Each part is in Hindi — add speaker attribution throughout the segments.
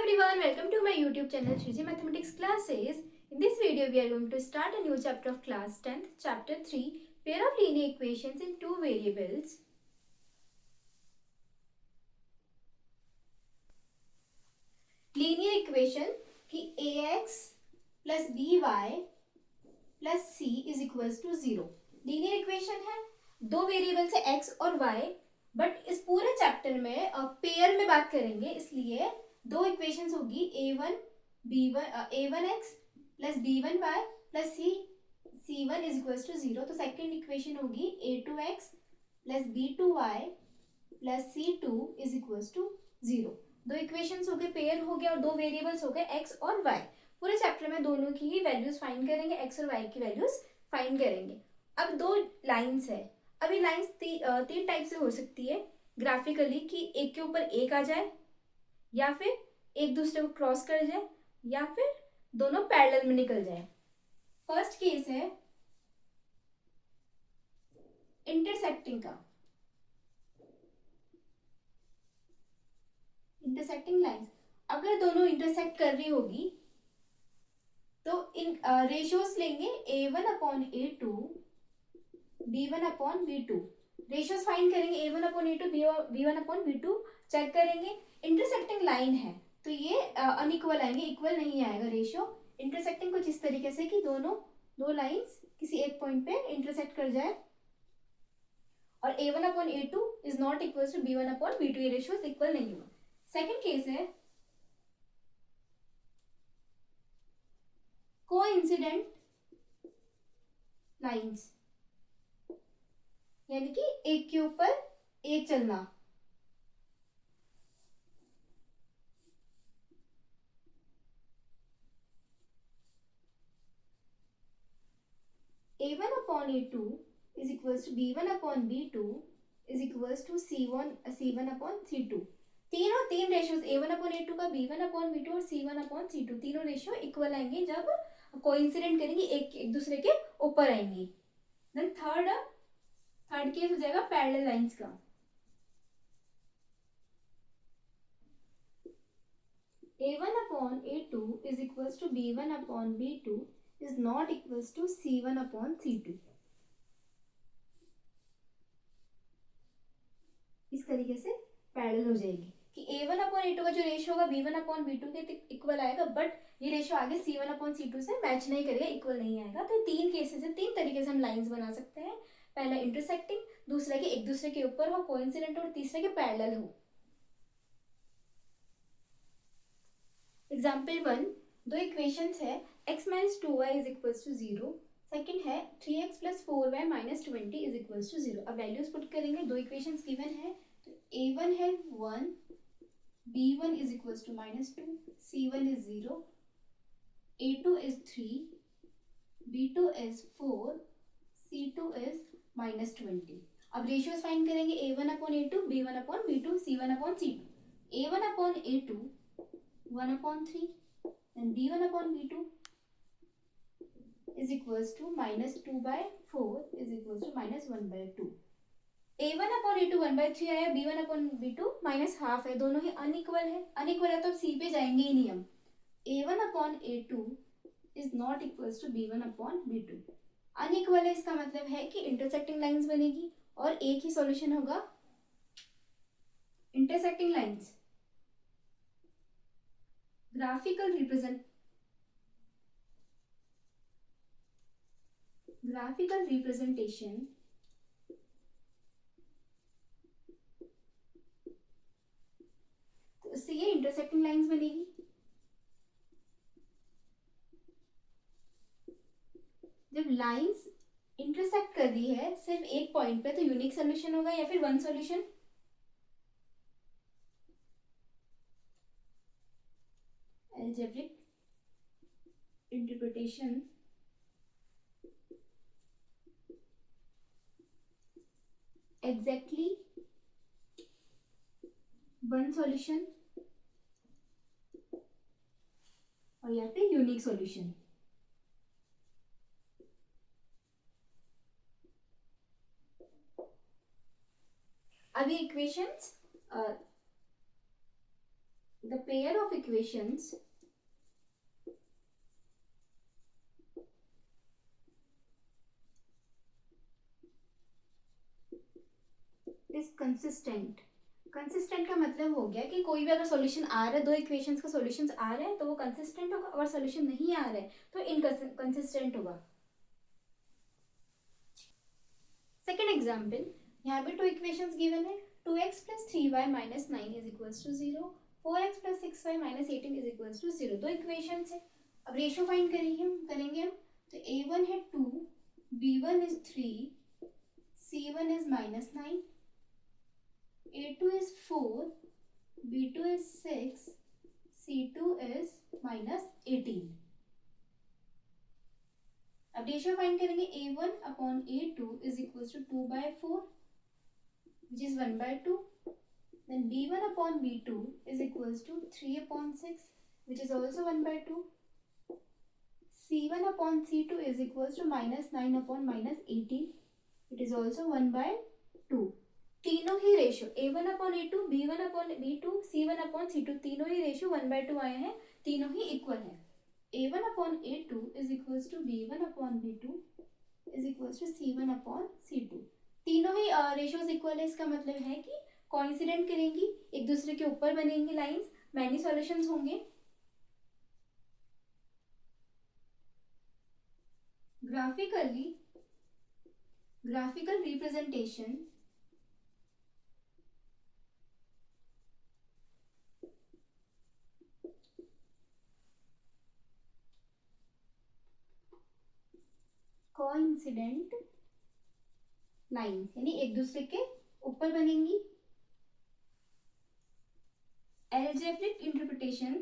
Speaker 1: everyone, welcome to my YouTube channel 3G Mathematics classes. In this video, we are going to start a new chapter of class 10th, chapter 3, pair of linear equations in two variables. Linear equation कि ax plus by plus c is equals to 0. Linear equation है, दो वेरिएबल्स है x और y, बट इस पूरे चैप्टर में पेयर में बात करेंगे, इसलिए दो इक्वेशंस होगी a1x plus b1y plus c1 is equals to 0. तो सेकेंड इक्वेशन होगी a2x plus b2y plus c2 is equals to 0. दो इक्वेशंस हो गए, पेयर हो गया, और दो वेरिएबल्स हो गए x और y. पूरे चैप्टर में दोनों की ही वैल्यूज फाइंड करेंगे, x और y की वैल्यूज फाइंड करेंगे. अब दो लाइंस है. अब ये लाइंस तीन टाइप से हो सकती है ग्राफिकली, कि एक के ऊपर एक आ जाए, या फिर एक दूसरे को क्रॉस कर जाए, या फिर दोनों पैरेलल में निकल जाए. फर्स्ट केस है इंटरसेक्टिंग का. इंटरसेक्टिंग लाइंस अगर दोनों इंटरसेक्ट कर रही होगी तो इन रेशियोज लेंगे a1 upon a2, b1 upon b2. Ratios find करेंगे a1 upon a2, b1 upon b2. Check करेंगे इंटरसेक्टिंग लाइन है तो ये अनइक्वल आएंगे, इक्वल नहीं आएगा रेशियो. इंटरसेक्टिंग कुछ इस तरीके से कि दो लाइंस किसी एक पॉइंट पे इंटरसेक्ट कर जाए, और a1 upon a2 is not equal to b1 upon b2. ये रेशियोज इक्वल नहीं हुआ. सेकेंड केस है कोइंसिडेंट लाइंस, यानी कि एक के ऊपर एक चलना. a1 upon a2 is equals to b1 upon b2 is equals to c1 upon c2. तीन रेशियोज a1 अपॉन a2 का, b1 अपॉन b2 और c1 अपॉन c2, तीनों रेशियो इक्वल आएंगे जब कोइंसिडेंट करेंगे, एक दूसरे के ऊपर आएंगे. देन थर्ड केस हो जाएगा पैरेलल लाइंस का. a1 upon a2 is equals to b1 upon b2 is not equals to c1 upon c2. इस तरीके से पैरेलल हो जाएगी कि a1 अपॉन a2 का जो रेशियो होगा b1 अपॉन b2 के इक्वल आएगा, बट ये रेशियो आगे c1 अपॉन c2 से मैच नहीं करेगा, इक्वल नहीं आएगा. तो तीन केसेस है, तीन तरीके से हम लाइंस बना सकते हैं. पहला इंटरसेक्टिंग, दूसरा कि एक दूसरे के ऊपर हो कोइंसिडेंट, और तीसरा के पैरेलल हो. एग्जाम्पल 1, दो इक्वेशंस है x minus 2y is equals to 0. Second है 3x plus 4y minus 20 is equals to 0. अब वैल्यूज पुट करेंगे. दो इक्वेशंस गिवन है, तो a1 है 1, b1 is equals to minus 2, c1 is 0, a2 is 3, b2 is 4, c2 is minus 20. अब रेशियोज फाइंड करेंगे a1 upon a2, b1 upon b2, c1 upon c2. a1 upon a2 1 upon 3, then b1 upon b2 is equals to minus 2 by 4 is equals to minus 1 by 2. a1 upon a2 1 by 3 आया, b1 upon b2 minus half है, दोनों ही अनइक्वल है. अनइक्वल है तो अब c पे जाएंगे ही नहीं हम. a1 upon a2 is not equals to b1 upon b2. Unequal है, इसका मतलब है कि इंटरसेक्टिंग लाइंस बनेगी, और एक ही सॉल्यूशन होगा इंटरसेक्टिंग लाइंस. ग्राफिकल रिप्रेजेंटेशन तो इससे ये इंटरसेक्टिंग लाइंस बनेगी. जब लाइंस इंटरसेक्ट कर रही है सिर्फ एक पॉइंट पे, तो यूनिक सॉल्यूशन होगा या फिर one solution. algebraic interpretation exactly one solution और या फिर यूनिक सॉल्यूशन. अब ये equations the pair of equations is consistent. Consistent का मतलब हो गया कि कोई भी अगर सॉल्यूशन आ रहा है, दो इक्वेशंस का सॉल्यूशंस आ रहे हैं तो वो कंसिस्टेंट होगा, अगर सॉल्यूशन नहीं आ रहा है तो इनकंसिस्टेंट होगा. सेकेंड एग्जाम्पल, यहाँ पे टू इक्वेशंस गिवन है. 2x plus 3y minus 9 is equals to 0. 4x plus 6y minus 18 is equals to 0. दो इक्वेशंस है. अब रेशियो फाइंड करेंगे हम. तो a1 है 2, b1 is 3, c1 is minus 9, a2 is 4, b2 is 6, c2 is minus 18. अब रेशियो फाइंड करेंगे. a1 upon a2 is equals to 2 by 4 which is 1 by 2. Then b1 upon b2 is equals to 3 upon 6 which is also 1 by 2. c1 upon c2 is equals to minus 9 upon minus 18. It is also 1 by 2. तीनों ही ratio a1 upon a2, b1 upon b2, c1 upon c2, तीनों ही रेशियो 1/2 आए हैं, तीनों ही इक्वल है. a1 upon a2 is equals to b1 upon b2 is equals to c1 upon c2. तीनों ही रेशियोज इक्वल है. इसका मतलब है कि कोइंसिडेंट करेंगी, एक दूसरे के ऊपर बनेंगी लाइंस, मैनी सॉल्यूशंस होंगे. ग्राफिकल रिप्रेजेंटेशन कोइंसिडेंट लाइंस यानी एक दूसरे के ऊपर बनेंगी. एल्जेब्रिक इंटरप्रिटेशन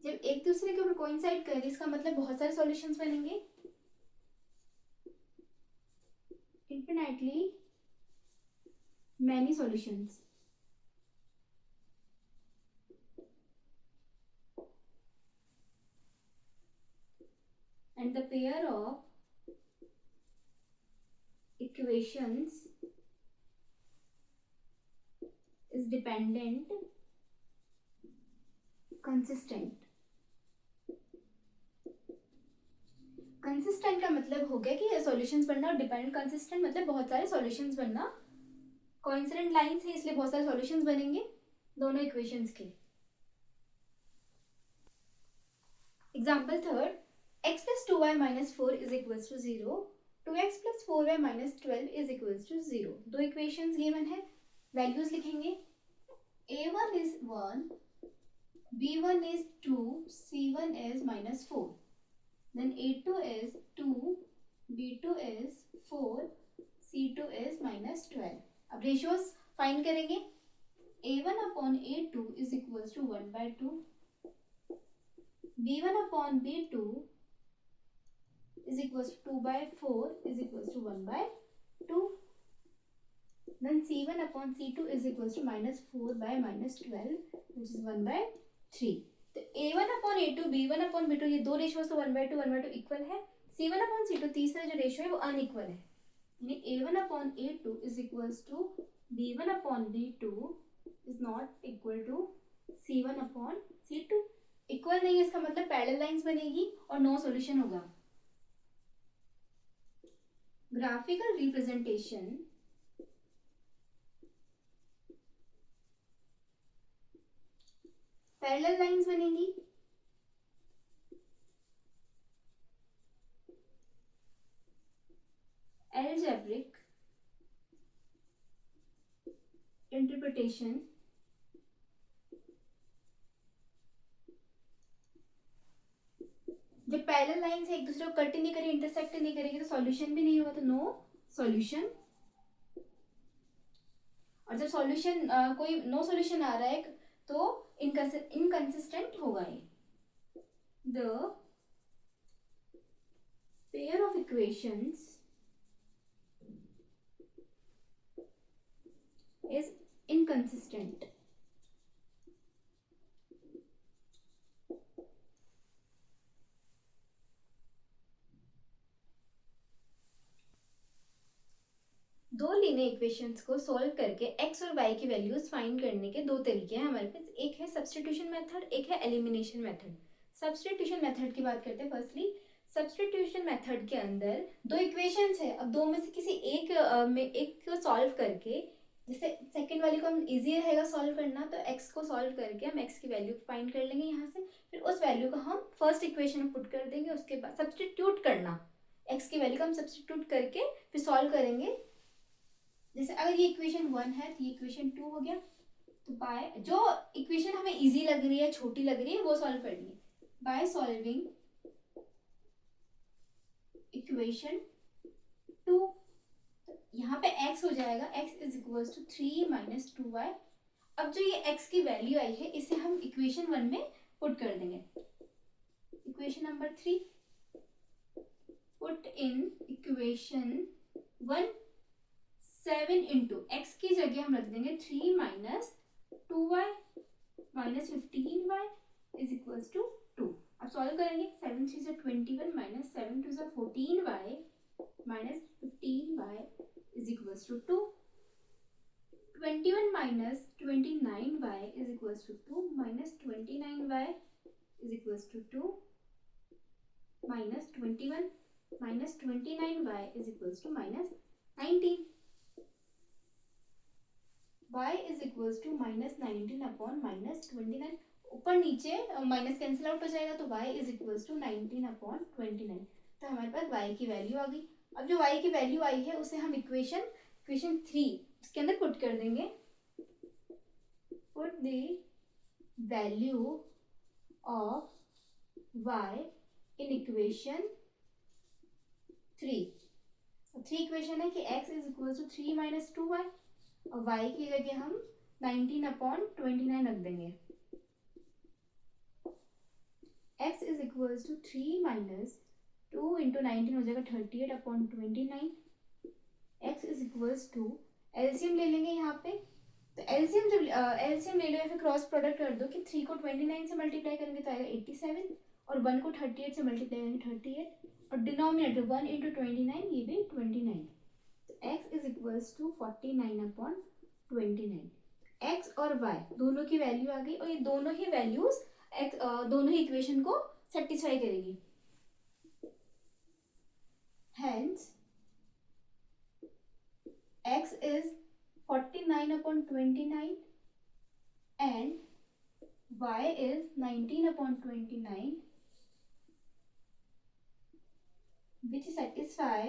Speaker 1: जब एक दूसरे के ऊपर कोइंसाइड करे इसका मतलब बहुत सारे सॉल्यूशंस बनेंगे. infinitely many solutions. And the pair of equations is dependent, consistent. Consistent का मतलब हो गया कि सॉल्यूशंस बनना, और डिपेंडेंट कंसिस्टेंट मतलब बहुत सारे सॉल्यूशंस बनना. कोइंसिडेंट लाइंस है इसलिए बहुत सारे सॉल्यूशंस बनेंगे दोनों इक्वेशंस के. Example third, x plus 2y minus 4 is equals to 0. 2x plus 4y minus 12 is equals to 0. दो इक्वेशंस गिवन है, वैल्यूज लिखेंगे. a1 is 1, b1 is 2, c1 is minus 4. Then a2 is 2, b2 is 4, c2 is minus 12. अब रेशियोज फाइंड करेंगे. a1 upon a2 is equals to 1/2. b1 upon b2 is equals to 2/4 is equals to 1/2. Then c1 upon c2 is equals to minus 4 by minus 12 which is 1/3. तो a1 upon a2, b1 upon b2 ये दो रेशियोज तो 1/2 इक्वल है. c1 अपॉन c2 तीसरा जो रेशियो है वो अनइक्वल है. यानी a1 upon a2 is equals to b1 upon b2 is not equal to c1 upon c2. Equal नहीं है, इसका मतलब पैरेलल लाइंस बनेगी और नो सॉल्यूशन होगा. ग्राफिकल रिप्रेजेंटेशन पैरेलल लाइंस बनेंगी. एल्जेब्रिक इंटरप्रिटेशन जब पैरेलल लाइंस एक दूसरे को कट नहीं करेगी, इंटरसेक्ट नहीं करेगी तो सॉल्यूशन भी नहीं होगा, तो नो सॉल्यूशन. और जब सॉल्यूशन कोई नो सॉल्यूशन आ रहा है तो इनकंसिस्टेंट होगा ये. The pair of equations is inconsistent. दो लीनियर इक्वेशंस को सॉल्व करके x और y की वैल्यूज फाइंड करने के दो तरीके हैं हमारे पास, एक है सब्स्टिट्यूशन मेथड, एक है एलिमिनेशन मेथड। सब्स्टिट्यूशन मेथड की बात करते हैं। फर्स्टली सब्स्टिट्यूशन मेथड के अंदर दो इक्वेशंस है, अब दो में से किसी एक को सॉल्व करके, जैसे सेकंड वाली को हम इजी रहेगा सॉल्व करना, तो x को सॉल्व करके हम x की वैल्यू फाइंड कर लेंगे यहाँ से, फिर उस वैल्यू को हम फर्स्ट इक्वेशन में पुट कर देंगे, उसके बाद सब्स्टिट्यूट करना, x की वैल्यू को हम सब्स्टिट्यूट करके फिर सॉल्व करेंगे। जैसे अगर ये इक्वेशन 1 है तो ये इक्वेशन 2 हो गया, तो बाय जो इक्वेशन हमें इजी लग रही है, छोटी लग रही है, वो सॉल्व करनी है। बाय सॉल्विंग इक्वेशन 2, तो यहाँ पे x हो जाएगा, x is equal to 3 minus 2y। अब जो ये x की वैल्यू आई है इसे हम इक्वेशन 1 में पुट कर देंगे। Equation number 3, put in equation 1, 7 into x की जगह हम रख देंगे 3 minus 2y minus 15y is equals to 2। अब सॉल्व करेंगे, 7 3 से 21 माइनस 7 2 से 14y minus 15y is equals to 2। 21 minus 29y is equals to 2 minus 29y is equals to 2 minus 21 minus 29y is equals to minus 19। y is equals to minus 19 upon minus 29, ऊपर नीचे माइनस कैंसिल आउट हो जाएगा, तो y is equals to 19 upon 29, तो हमारे पास y की वैल्यू आ गई। अब जो y की वैल्यू आई है उसे हम इक्वेशन 3 उसके अंदर पुट कर देंगे। Put the value of y in equation 3 equation है कि x is equals to 3 minus 2y, और y की जगह हम 19 अपॉन 29 रख देंगे। x is equals to 3 minus 2 into 19 हो जाएगा 38 upon 29। x is equals to, LCM ले लेंगे यहाँ पे, तो एलसीएम जब एलसीएम ले लो या फिर क्रॉस प्रोडक्ट कर दो कि 3 को 29 से मल्टीप्लाई करेंगे तो आएगा 87, और 1 को 38 से मल्टीप्लाई करेंगे 38, और डिनोमिनेटर 1 इंटू 29 ये भी 29, तो x is equals to 49 upon 29। x और y दोनों की वैल्यू आ गई, और ये दोनों ही वैल्यूज दोनों ही इक्वेशन को सेटिस्फाई करेगी। Hence x is 49 upon 29 and y is 19 upon 29, which satisfy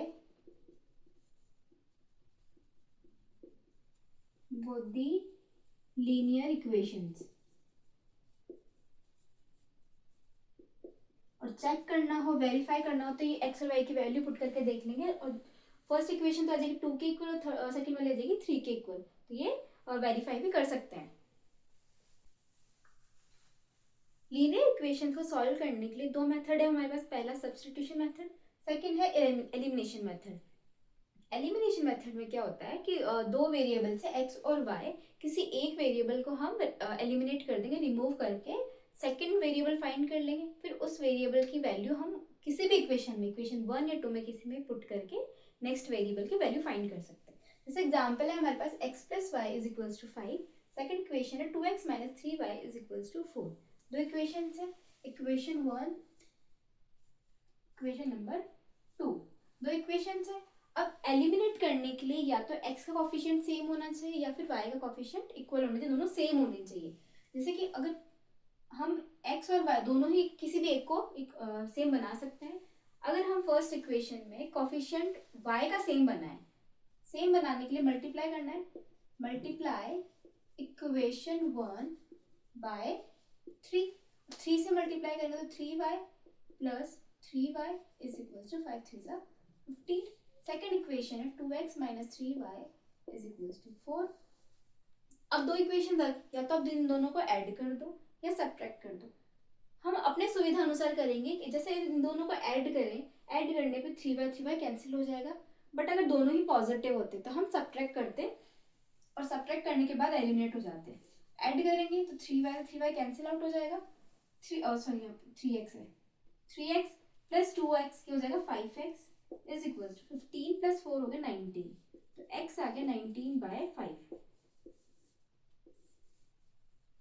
Speaker 1: both the linear equations। और चेक करना हो, वेरीफाई करना हो, तो ये x और y की वैल्यू पुट करके देख लेंगे, और फर्स्ट इक्वेशन तो आ जाएगी 2 के इक्वल, सेकंड वाली आ जाएगी 3 के इक्वल, तो ये वेरीफाई भी कर सकते हैं। लीनियर इक्वेशन को सॉल्व करने के लिए दो मेथड है हमारे पास, पहला सब्स्टिट्यूशन मेथड, सेकंड है एलिमिनेशन मेथड। एलिमिनेशन मेथड में क्या होता है कि दो वेरिएबल से x और y, किसी एक वेरिएबल को हम एलिमिनेट कर देंगे, रिमूव करके सेकंड वेरिएबल फाइंड कर लेंगे, फिर उस वेरिएबल की वैल्यू हम किसी भी इक्वेशन में, इक्वेशन 1 या 2 में किसी में पुट करके नेक्स्ट वेरिएबल की वैल्यू फाइंड कर सकते हैं। जैसे एग्जांपल है हमारे पास x plus y is equals to 5, second equation है 2x minus 3y is equals to 4। दो इक्वेशन है, इक्वेशन 1, इक्वेशन नंबर 2, दो इक्वेशन है। अब एलिमिनेट करने के लिए या तो x का कोफिशिएंट सेम होना चाहिए या फिर y का कोफिशिएंट इक्वल होना चाहिए, दोनों सेम होने चाहिए। जैसे कि अगर हम x और y दोनों ही किसी भी एक को सेम बना सकते हैं। अगर हम फर्स्ट इक्वेशन में कोफिशिएंट y का सेम बनाए, सेम बनाने के लिए मल्टीप्लाई करना है, मल्टीप्लाई इक्वेशन 1 बाय 3, 3 से मल्टीप्लाई करेंगे तो 3y plus 3y is equal to 5 3 जा 15। सेकेंड इक्वेशन है 2x minus 3y is equal to 4। अब दो इक्वेशन या तो अब इन दोनों को ऐड कर दो या सब्ट्रैक्ट कर दो, हम अपने सुविधा अनुसार करेंगे कि जैसे इन दोनों को ऐड करें, ऐड करने पे 3y कैंसिल हो जाएगा, बट अगर दोनों ही पॉजिटिव होते तो हम सब्ट्रैक्ट करते, और सब्ट्रैक्ट करने के बाद एलिमिनेट हो जाते। ऐड करेंगे तो 3y कैंसिल आउट हो जाएगा, 3x है, 3x प्लस 2x क्या हो जाएगा 5x, is equal to 15 plus 4 हो गया 19, तो x आ गया 19/5।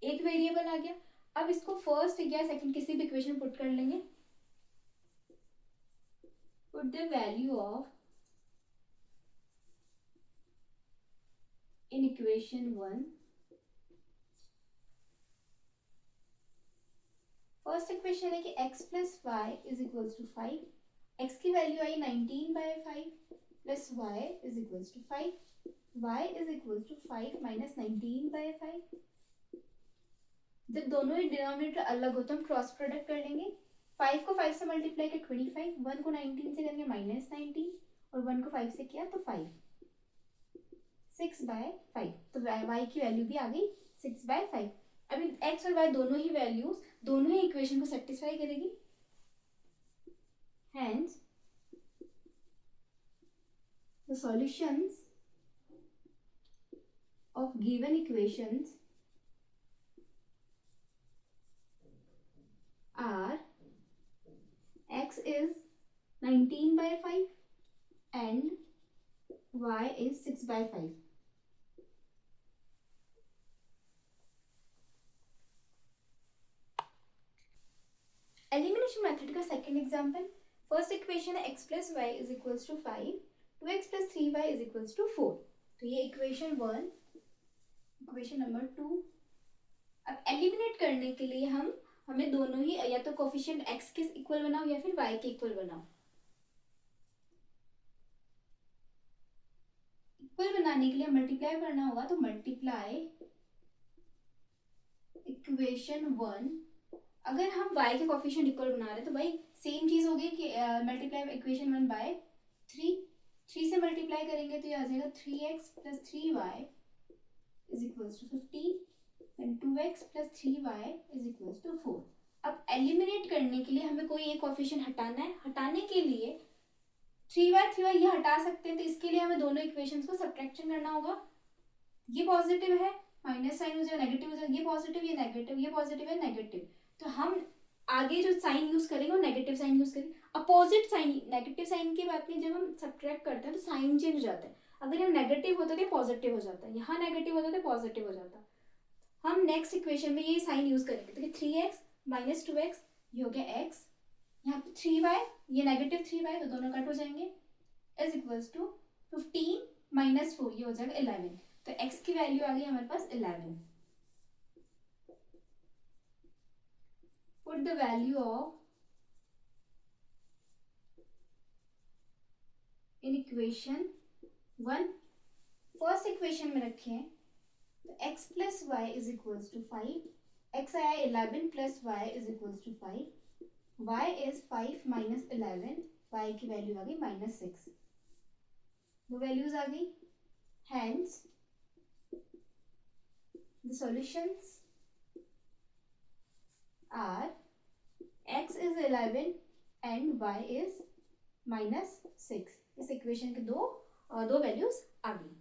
Speaker 1: एक वेरिएबल आ गया। अब इसको फर्स्ट या सेकंड किसी भी इक्वेशन पुट कर लेंगे। Put the value of in equation 1। First equation है कि x plus y is equal to 5। x की वैल्यू आई 19/5 plus y is equal to 5। y is equal to 5 minus 19/5। जब दोनों ही डिनोमिनेटर अलग हो तो हम क्रॉस प्रोडक्ट कर लेंगे। 5 को 5 से मल्टीप्लाई किया 25, 1 को 19 से करेंगे -19 और 1 को 5 से किया तो 5, 6/5। तो y की वैल्यू भी आ गई 6/5। अभी x और y दोनों ही वैल्यूज दोनों ही इक्वेशन को सेटिस्फाई करेगी। Hence the solutions of given equations are x is 19/5 and y is 6/5. Elimination method का सेकंड एग्जांपल। फर्स्ट इक्वेशन है x plus y is equals to 5, 2x plus 3y is equals to 4। तो ये इक्वेशन 1, इक्वेशन नंबर 2। अब एलिमिनेट करने के लिए हमें दोनों ही या तो कोफिशिएंट x के इक्वल बनाओ या फिर y के इक्वल बनाओ। इक्वल बनाने के लिए मल्टीप्लाई करना होगा, तो मल्टीप्लाई इक्वेशन 1। अगर हम y के कोफिशिएंट इक्वल बना रहे हैं तो भाई सेम चीज होगी कि मल्टीप्लाई इक्वेशन 1 बाय 3 से मल्टीप्लाई करेंगे तो ये आ जाएगा 3x plus 3y is equals to 15 and 2x plus 3y is equals to 4। अब एलिमिनेट करने के लिए हमें कोई एक कोफिशिएंट हटाना है। हटाने के लिए 3y ये हटा सकते हैं, तो इसके लिए हमें दोनों इक्वेशंस को सब्ट्रैक्शन करना होगा। ये पॉजिटिव है, माइनस साइन हो जाएगा, नेगेटिव हो जाएगा, ये पॉजिटिव ये नेगेटिव, ये पॉजिटिव है नेगेटिव। तो हम आगे जो साइन यूज करेंगे वो नेगेटिव साइन यूज करेंगे। अपोजिट साइन, नेगेटिव साइन की बात नहीं, जब हम सब्ट्रैक्ट करते हैं तो साइन चेंज हो जाता है। अगर ये नेगेटिव होता है तो पॉजिटिव हो जाता है, यहाँ नेगेटिव होता है तो पॉजिटिव हो जाता है। हम नेक्स्ट इक्वेशन में ये साइन यूज करेंगे, तो 3x माइनस 2x ये हो गया x, यहाँ पे 3y ये नेगेटिव 3y तो दोनों कट हो जाएंगे, इज इक्वल्स टू 15 माइनस 4 ये हो जाएगा 11। तो x की वैल्यू आ गई हमारे पास 11। Put the value of in equation 1। First equation में रखे हैं तो x plus y is equals to 5, x आया 11 plus y is equals to 5, y is 5 minus 11, y की वैल्यू आ गई -6। वो वैल्यूज आ गई। Hence the solutions are x is 11 and y is -6। इस इक्वेशन के दो वैल्यूज आ गई।